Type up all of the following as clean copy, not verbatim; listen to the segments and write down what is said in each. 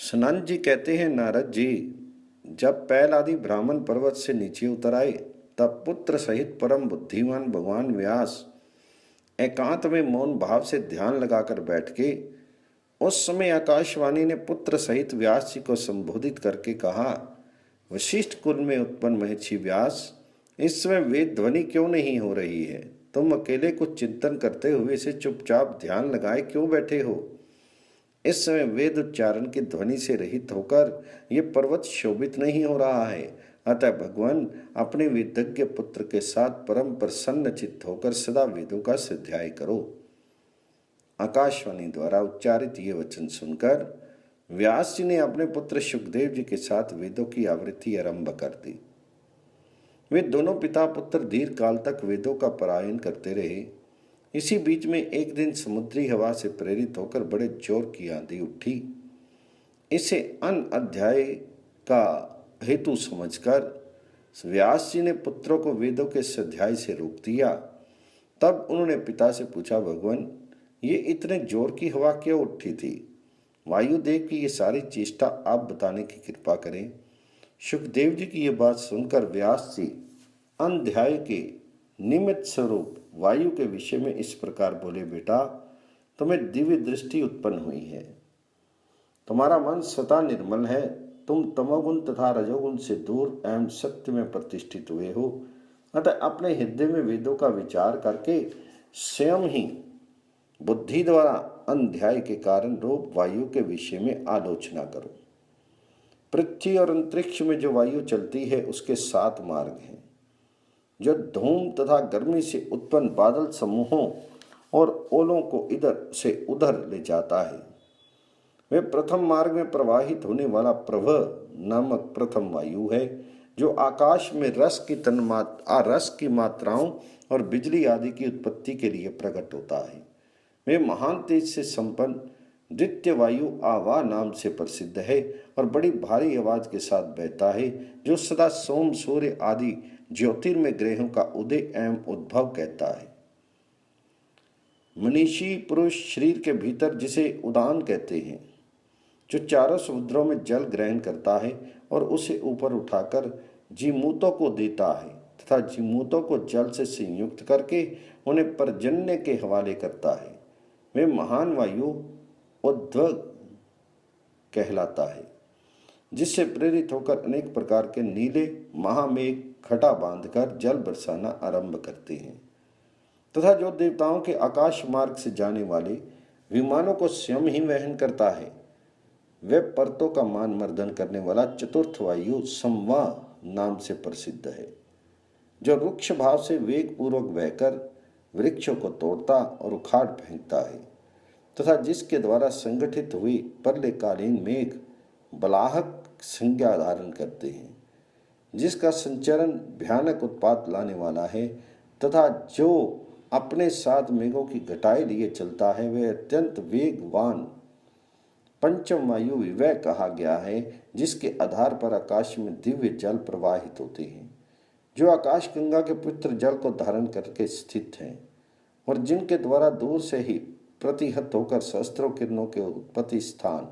सनंद जी कहते हैं, नारद जी, जब पैल आदि ब्राह्मण पर्वत से नीचे उतर आए, तब पुत्र सहित परम बुद्धिमान भगवान व्यास एकांत में मौन भाव से ध्यान लगाकर बैठ के उस समय आकाशवाणी ने पुत्र सहित व्यास जी को संबोधित करके कहा, वशिष्ठ कुल में उत्पन्न महर्षि व्यास, इस समय वेद ध्वनि क्यों नहीं हो रही है? तुम अकेले कुछ चिंतन करते हुए इसे चुपचाप ध्यान लगाए क्यों बैठे हो? इस समय वेद उच्चारण की ध्वनि से रहित होकर ये पर्वत शोभित नहीं हो रहा है। अतः भगवान अपने विदग्ध पुत्र के साथ परम प्रसन्न चित्त होकर सदा वेदों का स्वाध्याय करो। आकाशवाणी द्वारा उच्चारित ये वचन सुनकर व्यास जी ने अपने पुत्र सुखदेव जी के साथ वेदों की आवृत्ति आरंभ कर दी। वे दोनों पिता पुत्र दीर्घ काल तक वेदों का पारायण करते रहे। इसी बीच में एक दिन समुद्री हवा से प्रेरित होकर बड़े जोर की आंधी उठी। इसे अन अध्याय का हेतु समझकर व्यास जी ने पुत्रों को वेदों के स्वाध्याय से रोक दिया। तब उन्होंने पिता से पूछा, भगवान, ये इतने जोर की हवा क्यों उठी थी? वायुदेव की ये सारी चेष्टा आप बताने की कृपा करें। सुखदेव जी की ये बात सुनकर व्यास जी अध्याय के निमित्त स्वरूप वायु के विषय में इस प्रकार बोले, बेटा, तुम्हें दिव्य दृष्टि उत्पन्न हुई है। तुम्हारा मन स्वतः निर्मल है। तुम तमोगुण तथा रजोगुण से दूर एवं सत्य में प्रतिष्ठित हुए हो। अतः अपने हृदय में वेदों का विचार करके स्वयं ही बुद्धि द्वारा अध्याय के कारण रूप वायु के विषय में आलोचना करो। पृथ्वी और अंतरिक्ष में जो वायु चलती है उसके 7 मार्ग हैं, जो धूम तथा गर्मी से उत्पन्न बादल समूहों और ओलों को इधर से उधर ले जाता है। वे प्रथम मार्ग में प्रवाहित होने वाला प्रवाह नामक प्रथम वायु है, जो आकाश में रस की मात्राओं और बिजली आदि की उत्पत्ति के लिए प्रकट होता है। वे महान तेज से संपन्न द्वितीय वायु आवा नाम से प्रसिद्ध है और बड़ी भारी आवाज के साथ बहता है, जो सदा सोम सूर्य आदि ज्योतिर्मय ग्रहों का उदय एवं उद्भव कहता है। मनीषी पुरुष शरीर के भीतर जिसे उदान कहते हैं, जो चारों समुद्रों में जल ग्रहण करता है और उसे ऊपर उठाकर जीमूतों को देता है तथा जीमूतों को जल से संयुक्त करके उन्हें पर्जन्य के हवाले करता है। वे महान वायु उद्वह कहलाता है, जिससे प्रेरित होकर अनेक प्रकार के नीले महामेघ खटा बांधकर जल बरसाना आरंभ करते हैं तथा जो देवताओं के आकाश मार्ग से जाने वाले विमानों को स्वयं ही वहन करता है। वे पर्तों का मान मर्दन करने वाला चतुर्थ वायु संवा नाम से प्रसिद्ध है, जो रुक्ष भाव से वेग पूर्वक बहकर वृक्षों को तोड़ता और उखाड़ फेंकता है तथा जिसके द्वारा संगठित हुए प्रलयकालीन मेघ बलाहक संज्ञा धारण करते हैं, जिसका संचरण भयानक उत्पात लाने वाला है तथा जो अपने साथ मेघों की घटाई लिए चलता है, वह अत्यंत वेगवान पंचम वायु विवय कहा गया है, जिसके आधार पर आकाश में दिव्य जल प्रवाहित होते हैं, जो आकाश गंगा के पवित्र जल को धारण करके स्थित हैं और जिनके द्वारा दूर से ही प्रतिहत होकर सहस्त्रों किरणों के उत्पत्ति स्थान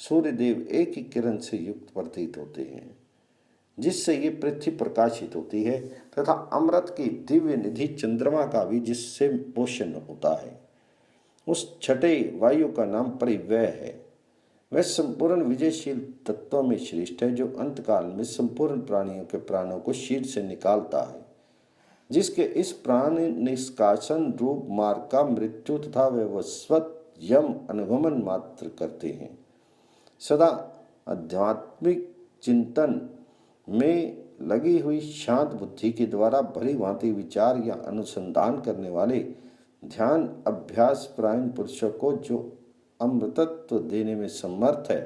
सूर्यदेव एक ही किरण से युक्त प्रतीत होते हैं, जिससे ये पृथ्वी प्रकाशित होती है तथा अमृत की दिव्य निधि चंद्रमा का भी जिससे पोषण होता है। उस छठे वायु का नाम परिव्यय है। वह संपूर्ण विजयशील तत्वों में श्रेष्ठ है, जो अंतकाल में संपूर्ण प्राणियों के प्राणों को शीर से निकालता है, जिसके इस प्राण निष्कासन रूप मार्ग का मृत्यु तथा वैवस्वत यम अनुगमन मात्र करते हैं। सदा आध्यात्मिक चिंतन में लगी हुई शांत बुद्धि के द्वारा भली भांति विचार या अनुसंधान करने वाले ध्यान अभ्यास प्रायण पुरुषों को जो अमृतत्व देने में समर्थ है,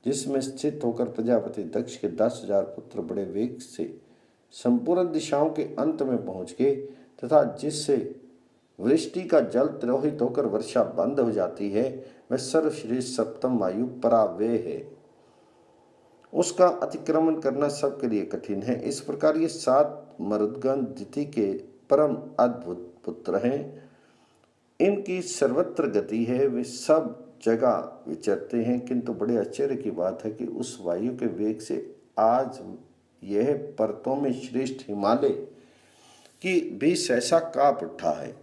जिसमें स्थित होकर प्रजापति दक्ष के 10,000 पुत्र बड़े वेग से संपूर्ण दिशाओं के अंत में पहुंच गए तथा जिससे वृष्टि का जल तिरोहित होकर वर्षा बंद हो जाती है, वह सर्वश्रेष्ठ सप्तम वायु पराव्यय है। उसका अतिक्रमण करना सबके लिए कठिन है। इस प्रकार ये 7 मरुदगण दिति के परम अद्भुत पुत्र हैं। इनकी सर्वत्र गति है। वे सब जगह विचरते हैं, किंतु बड़े आश्चर्य की बात है कि उस वायु के वेग से आज यह पर्वतों में श्रेष्ठ हिमालय की भी सहसा कांप उठा है।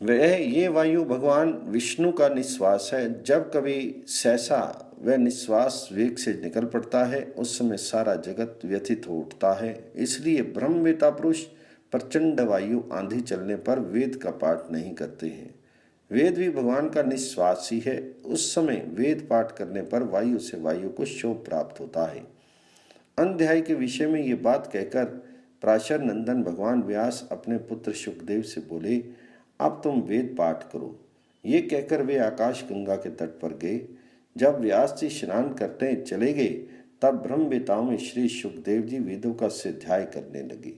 वह ये वायु भगवान विष्णु का निश्वास है। जब कभी सहसा वह निश्वास वेग से निकल पड़ता है, उस समय सारा जगत व्यथित हो उठता है। इसलिए ब्रह्मवेता पुरुष प्रचंड वायु आंधी चलने पर वेद का पाठ नहीं करते हैं। वेद भी भगवान का निश्वास ही है। उस समय वेद पाठ करने पर वायु से वायु को शोभ प्राप्त होता है। अध्याय के विषय में ये बात कहकर पराशर नंदन भगवान व्यास अपने पुत्र सुखदेव से बोले, अब तुम वेद पाठ करो। ये कहकर वे आकाश गंगा के तट पर गए। जब व्यास जी स्नान करते चले गए, तब ब्रह्मवेताओं में श्री सुखदेव जी वेदों का स्वाध्याय करने लगे।